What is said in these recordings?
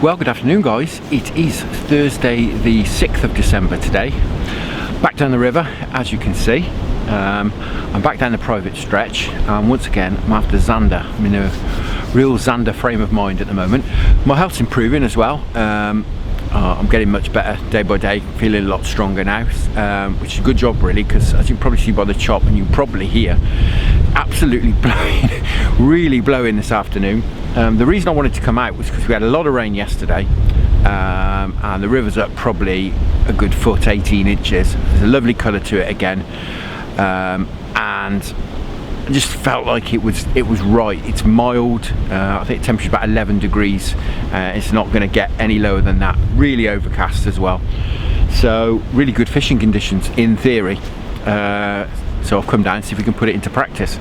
Well, good afternoon guys. It is Thursday the 6th of December today. Back down the river, as you can see. I'm back down the private stretch. Once again, I'm after Zander. I'm in a real Zander frame of mind at the moment. My health's improving as well. I'm getting much better day by day, feeling a lot stronger now, which is a good job really, because as you can probably see by the chop, and you can probably hear, absolutely blowing, really blowing this afternoon. The reason I wanted to come out was because we had a lot of rain yesterday, and the river's up probably a good foot, 18 inches. There's a lovely colour to it again, and I just felt like it was right. It's mild. I think the temperature's about 11 degrees. It's not going to get any lower than that. Really overcast as well. So really good fishing conditions in theory. So I've come down to see if we can put it into practice.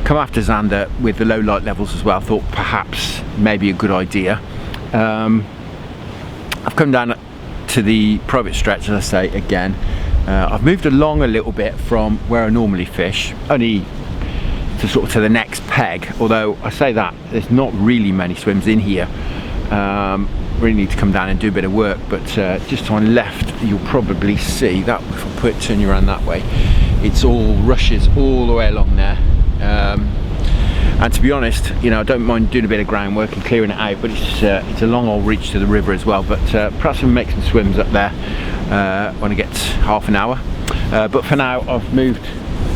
Come after Zander with the low light levels as well. Thought perhaps maybe a good idea. I've come down to the private stretch, as I say again. I've moved along a little bit from where I normally fish, only to sort of to the next peg, although I say that there's not really many swims in here. Really need to come down and do a bit of work, but just to my left you'll probably see that if I turn you around that way, it's all rushes all the way along there. And to be honest, you know, I don't mind doing a bit of groundwork and clearing it out, but it's a long old reach to the river as well. But perhaps we'll make some swims up there when I get half an hour. But for now I've moved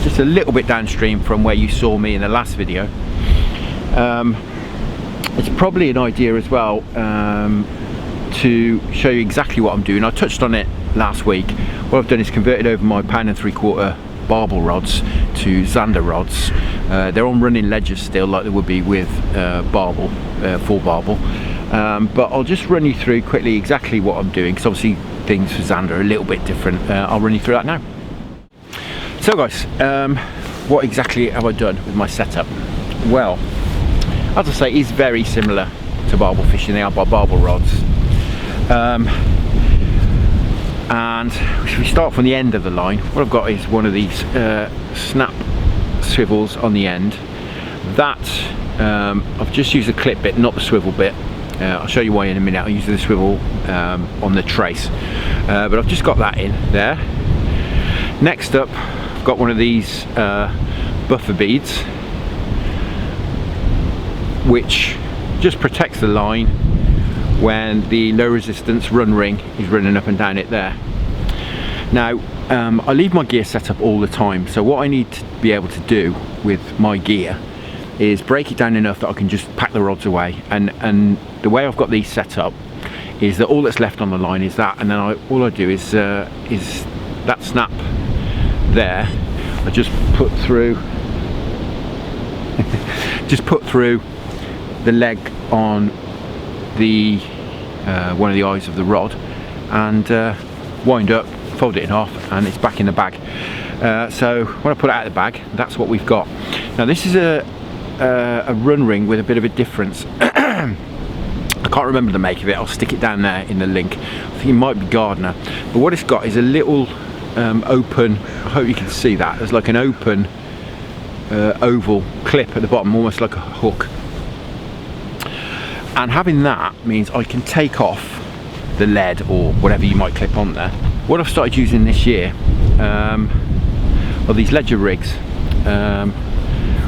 just a little bit downstream from where you saw me in the last video. It's probably an idea as well to show you exactly what I'm doing. I touched on it last week. What I've done is converted over my 1 3/4 barbel rods to Zander rods. They're on running ledges still, like they would be with barbel, full barbel. But I'll just run you through quickly exactly what I'm doing, because obviously things for Zander are a little bit different. I'll run you through that now. So guys, what exactly have I done with my setup? Well, as I say, it's very similar to barbel fishing. They are by barbel rods. And if we start from the end of the line, what I've got is one of these snap swivels on the end. That I've just used the clip bit, not the swivel bit. I'll show you why in a minute. I'll use the swivel on the trace, but I've just got that in there. Next up, I've got one of these buffer beads, which just protects the line when the low resistance run ring is running up and down it there. Now I leave my gear set up all the time, so what I need to be able to do with my gear is break it down enough that I can just pack the rods away, and the way I've got these set up is that all that's left on the line is that, and then all I do is that snap there, I just put through the leg on the one of the eyes of the rod, and wind up, fold it in half, and it's back in the bag. So when I put it out of the bag, that's what we've got. Now this is a run ring with a bit of a difference. I can't remember the make of it. I'll stick it down there in the link. I think it might be Gardner, but what it's got is a little open, I hope you can see that, there's like an open oval clip at the bottom, almost like a hook. And having that means I can take off the lead or whatever you might clip on there. What I've started using this year are these ledger rigs,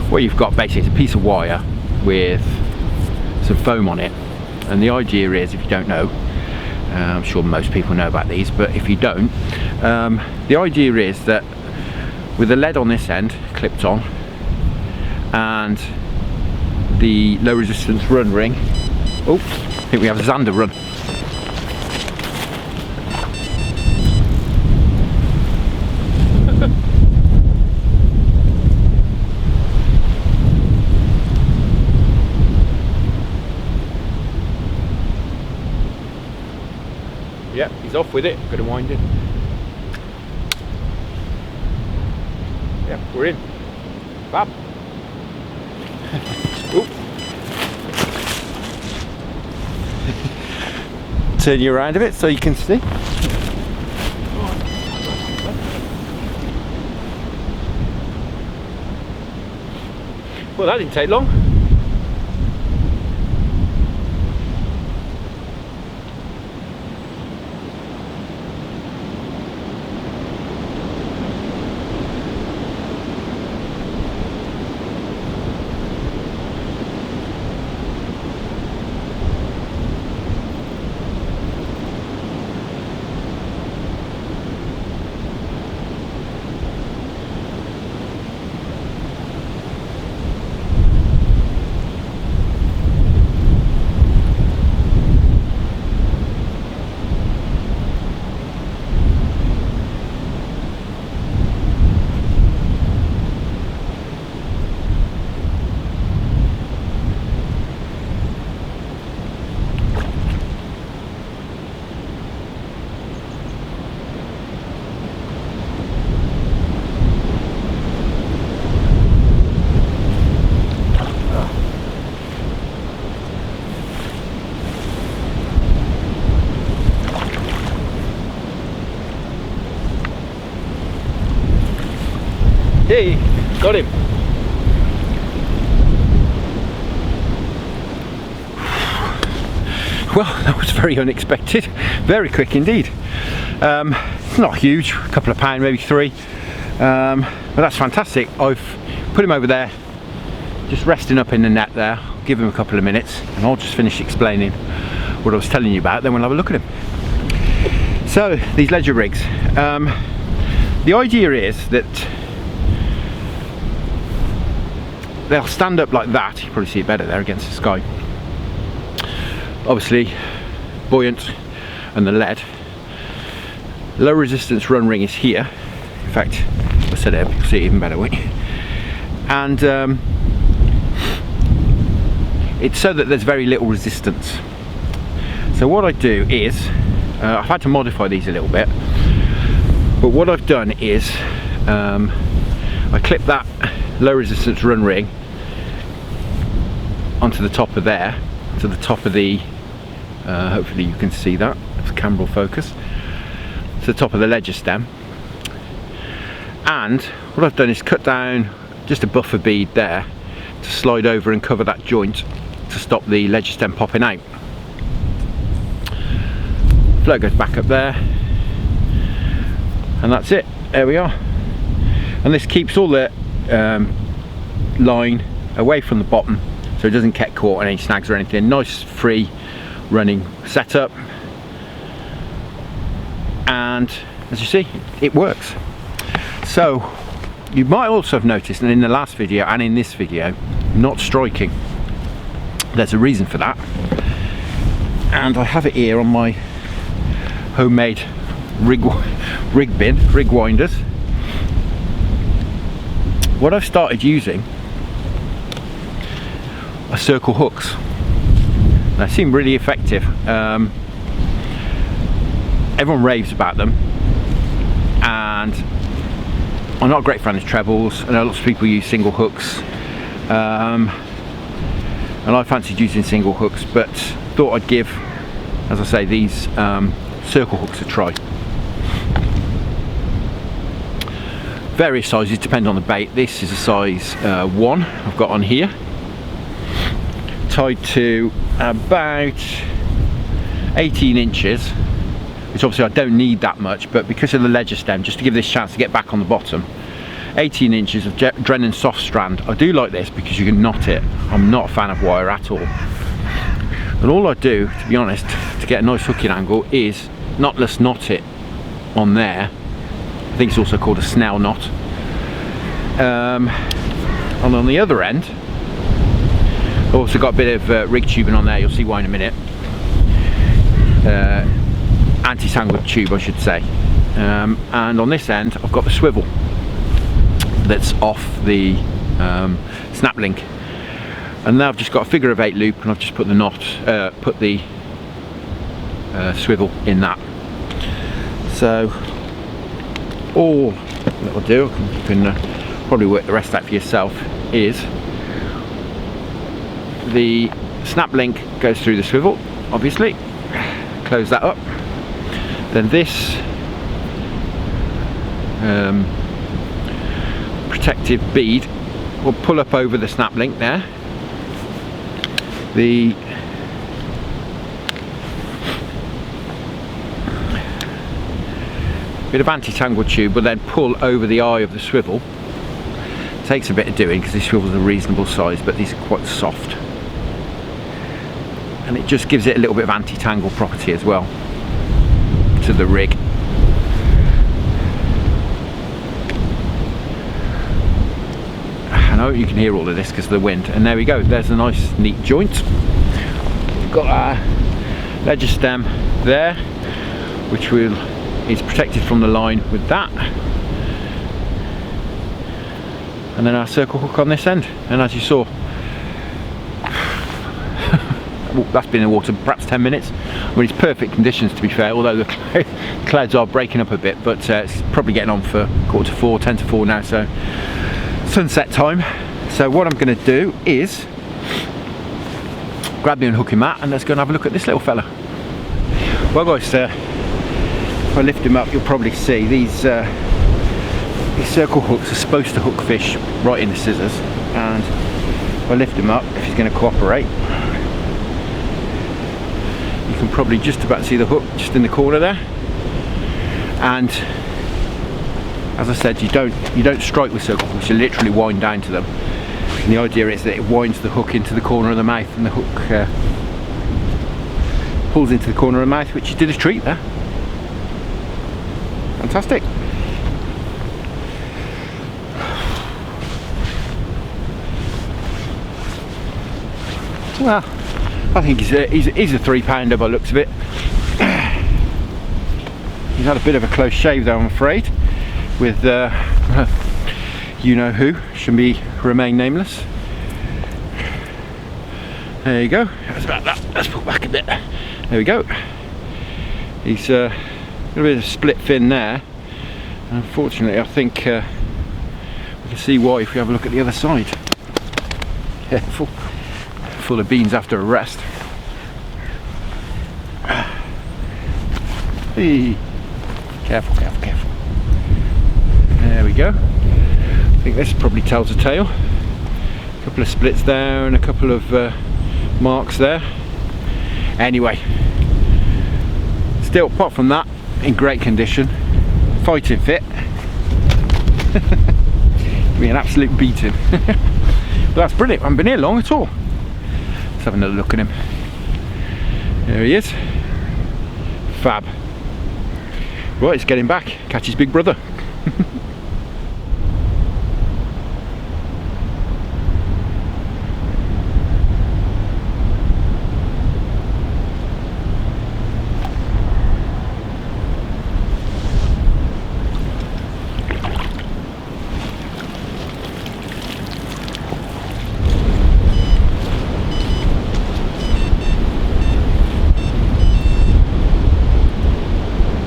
what you've got basically is a piece of wire with some foam on it, and the idea is, if you don't know, I'm sure most people know about these, but if you don't, the idea is that with the lead on this end clipped on and the low resistance run ring, oh, I think we have a Zander run. Yeah, he's off with it. Got to wind it. Yeah, we're in. Fab. Turn you around a bit so you can see. Well, that didn't take long. Hey, got him. Well, that was very unexpected, very quick indeed. It's not huge, a couple of pound, maybe 3, but that's fantastic. I've put him over there, just resting up in the net there. I'll give him a couple of minutes and I'll just finish explaining what I was telling you about, then we'll have a look at him. So, these ledger rigs. The idea is that they'll stand up like that. You can probably see it better there against the sky. Obviously buoyant, and the lead. Low resistance run ring is here. In fact, I'll set it up, you'll see it even better, won't you? And it's so that there's very little resistance. So what I do is, I've had to modify these a little bit, but what I've done is I clip that low resistance run ring onto the top of there, to the top of the, hopefully you can see that, it's camera focus, to the top of the ledger stem. And what I've done is cut down just a buffer bead there to slide over and cover that joint to stop the ledger stem popping out. Float goes back up there, and that's it, there we are. And this keeps all the line away from the bottom, so it doesn't get caught on any snags or anything. Nice free running setup, and as you see, it works. So you might also have noticed, and in the last video and in this video, not striking. There's a reason for that, and I have it here on my homemade rig winders. What I've started using are circle hooks. They seem really effective. Everyone raves about them, and I'm not a great fan of trebles. I know lots of people use single hooks, and I fancied using single hooks, but thought I'd give, as I say, these circle hooks a try. Various sizes depend on the bait. This is a size 1 I've got on here, tied to about 18 inches, which obviously I don't need that much, but because of the ledger stem, just to give this chance to get back on the bottom, 18 inches of Drennan soft strand. I do like this because you can knot it. I'm not a fan of wire at all. And all I do, to be honest, to get a nice hooking angle is knotless knot it on there. I think it's also called a snell knot. And on the other end, I've also got a bit of rig tubing on there. You'll see why in a minute. Anti-tangle tube, I should say. And on this end, I've got the swivel that's off the snap link. And now I've just got a figure of 8 loop, and I've just put the knot, put the swivel in that. So all that will do, you can probably work the rest out for yourself, is the snap link goes through the swivel, obviously. Close that up. Then this protective bead will pull up over the snap link there. The bit of anti-tangle tube will then pull over the eye of the swivel. Takes a bit of doing because these swivels are reasonable size, but these are quite soft, and it just gives it a little bit of anti-tangle property as well to the rig. I know you can hear all of this because of the wind, and there we go, there's a nice neat joint. We've got our ledger stem there, which is protected from the line with that, and then our circle hook on this end. And as you saw, that's been in the water perhaps 10 minutes. I mean, it's perfect conditions, to be fair, although the clouds are breaking up a bit, but it's probably getting on for 3:45, 10 to 4 now, so sunset time. So what I'm going to do is grab the unhooking mat and let's go and have a look at this little fella. Well guys, if I lift him up, you'll probably see these circle hooks are supposed to hook fish right in the scissors, and if I lift him up, if he's going to cooperate, you can probably just about see the hook just in the corner there. And as I said, you don't strike with circle hooks, you literally wind down to them. And the idea is that it winds the hook into the corner of the mouth, and the hook pulls into the corner of the mouth, which you did a treat there. Fantastic. Well, I think he's a 3-pounder by the looks of it. He's had a bit of a close shave though, I'm afraid, with you know who, should remain nameless. There you go, that's about that. Let's pull back a bit. There we go. He's got a bit of split fin there. Unfortunately, I think we can see why if we have a look at the other side. Careful, full of beans after a rest. Hey. Careful, careful, careful. There we go. I think this probably tells a tale. A couple of splits there and a couple of marks there. Anyway, still, apart from that, in great condition, fighting fit. Give me an absolute beating. But that's brilliant. I haven't been here long at all. Let's have another look at him. There he is. Fab. Right, let's get him back, catch his big brother.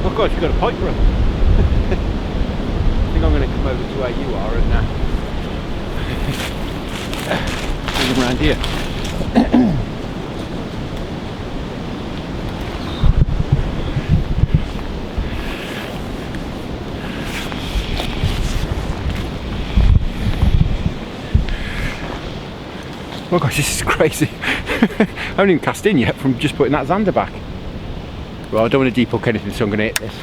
Oh God, you've got a pipe run. I think I'm going to come over to where you are and bring him around here. Oh gosh, this is crazy. I haven't even cast in yet from just putting that Zander back. Well, I don't want to deep hook anything, so I'm going to hit this.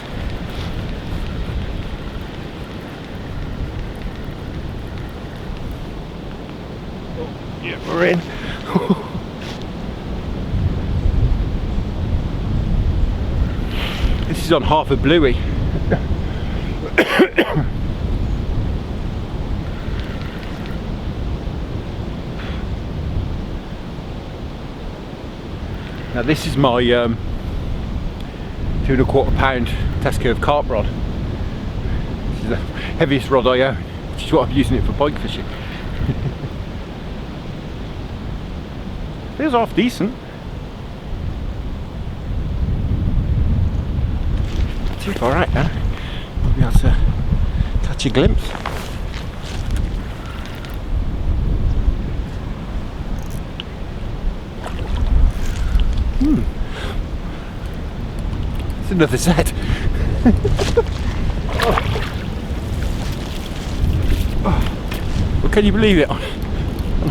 Yeah, we're in. This is on half a bluey. Now this is my 2 1/4 pound test curve carp rod. This is the heaviest rod I own, which is what I'm using it for pike fishing. Feels half decent. Not too far out now. We'll be able to catch a glimpse. It's another set. Well, can you believe it? On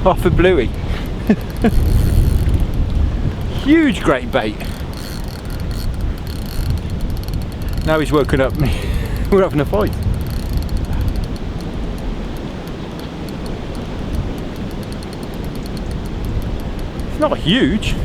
half a bluey. Huge great bait. Now he's woken up me. We're having a fight. It's not huge.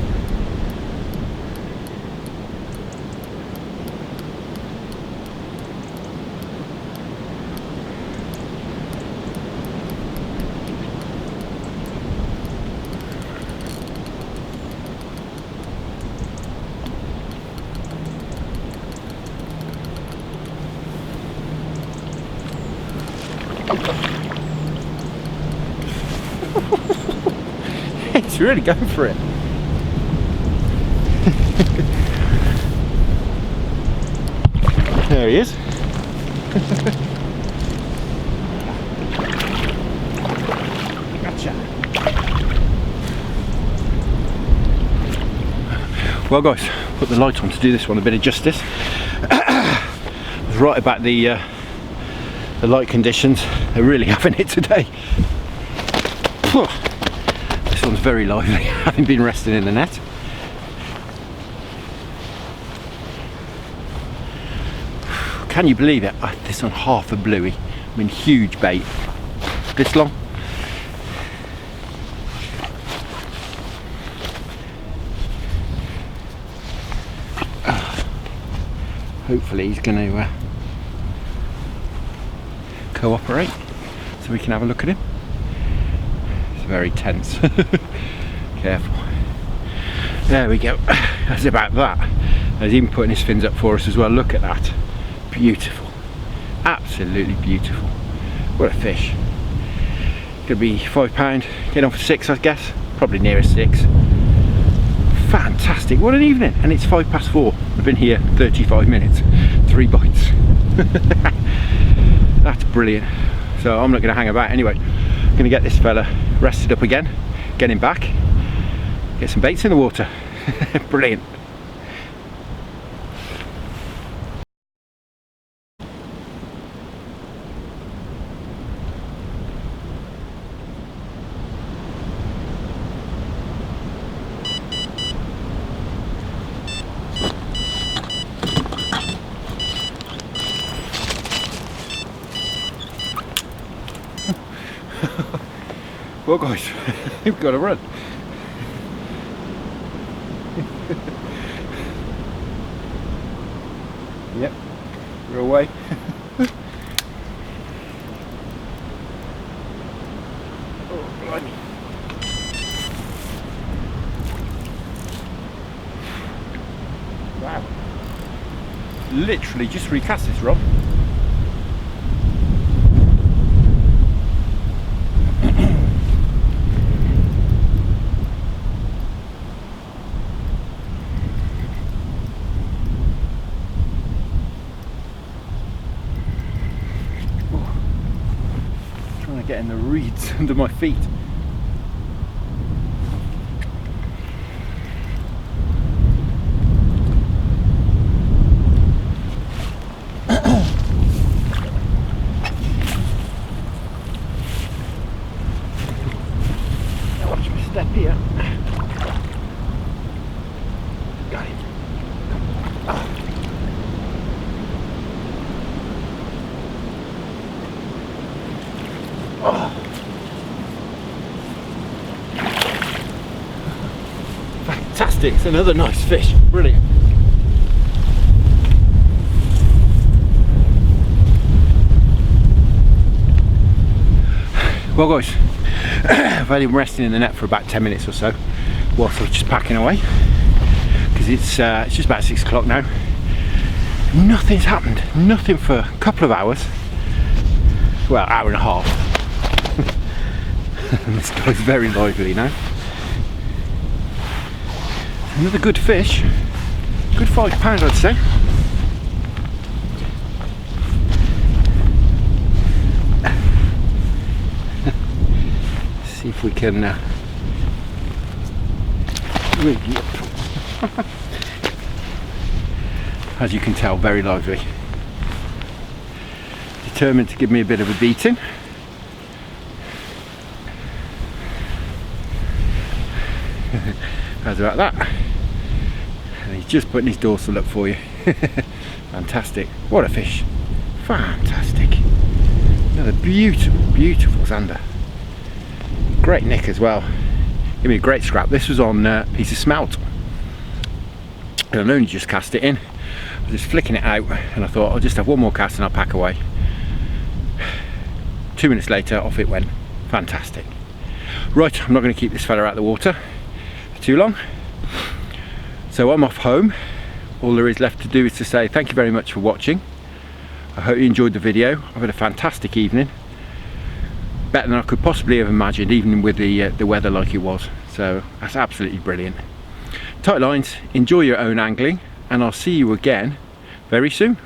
It's really going for it. There he is. Gotcha. Well guys, put the light on to do this one a bit of justice. I was right about the light conditions. They're really having it today. This one's very lively, having been resting in the net. Can you believe it? This on half a bluey. I mean, huge bait. This long. Hopefully he's going to cooperate so we can have a look at him. It's very tense. Careful. There we go. That's about that. He's even putting his fins up for us as well. Look at that. Beautiful. Absolutely beautiful. What a fish. Gonna be £5. Get on for 6, I guess. Probably nearer 6. Fantastic. What an evening. And it's 4:05. I've been here 35 minutes. 3 bites. That's brilliant. So I'm not going to hang about anyway. I'm going to get this fella rested up again, get him back, get some baits in the water. Brilliant. Well guys, we've got to run. Yep, we're away. Oh, blimey. Wow. Literally just recast this rod. Getting the reeds under my feet. Watch me step here. Got him. fantastic. It's another nice fish. Brilliant. Well guys, I've only been resting in the net for about 10 minutes or so whilst I was just packing away, because it's just about 6 o'clock now. Nothing's happened, nothing for a couple of hours, well, hour and a half. This guy's very lively now. Another good fish, good £5 I'd say. See if we can rig it up. As you can tell, very lively. Determined to give me a bit of a beating. How's about that? And he's just putting his dorsal up for you. Fantastic. What a fish. Fantastic. Another beautiful, beautiful Zander. Great nick as well. Give me a great scrap. This was on a piece of smelt. And I've only just cast it in. I was just flicking it out and I thought I'll just have one more cast and I'll pack away. 2 minutes later, off it went. Fantastic. Right, I'm not going to keep this fella out of the water for too long. So I'm off home. All there is left to do is to say thank you very much for watching. I hope you enjoyed the video. I've had a fantastic evening. Better than I could possibly have imagined, even with the weather like it was. So that's absolutely brilliant. Tight lines, enjoy your own angling, and I'll see you again very soon.